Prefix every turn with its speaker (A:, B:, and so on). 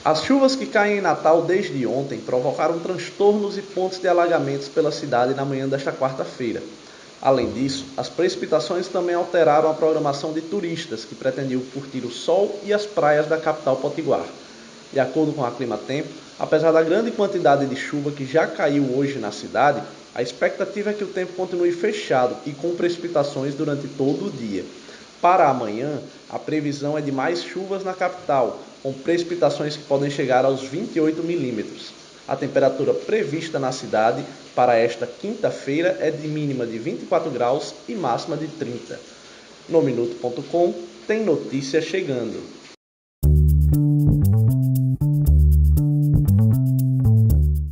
A: As chuvas que caem em Natal desde ontem provocaram transtornos e pontos de alagamentos pela cidade na manhã desta quarta-feira. Além disso, as precipitações também alteraram a programação de turistas que pretendiam curtir o sol e as praias da capital potiguar. De acordo com a Climatempo, apesar da grande quantidade de chuva que já caiu hoje na cidade, a expectativa é que o tempo continue fechado e com precipitações durante todo o dia. Para amanhã, a previsão é de mais chuvas na capital, com precipitações que podem chegar aos 28 milímetros. A temperatura prevista na cidade para esta quinta-feira é de mínima de 24 graus e máxima de 30. No Minuto.com tem notícia chegando.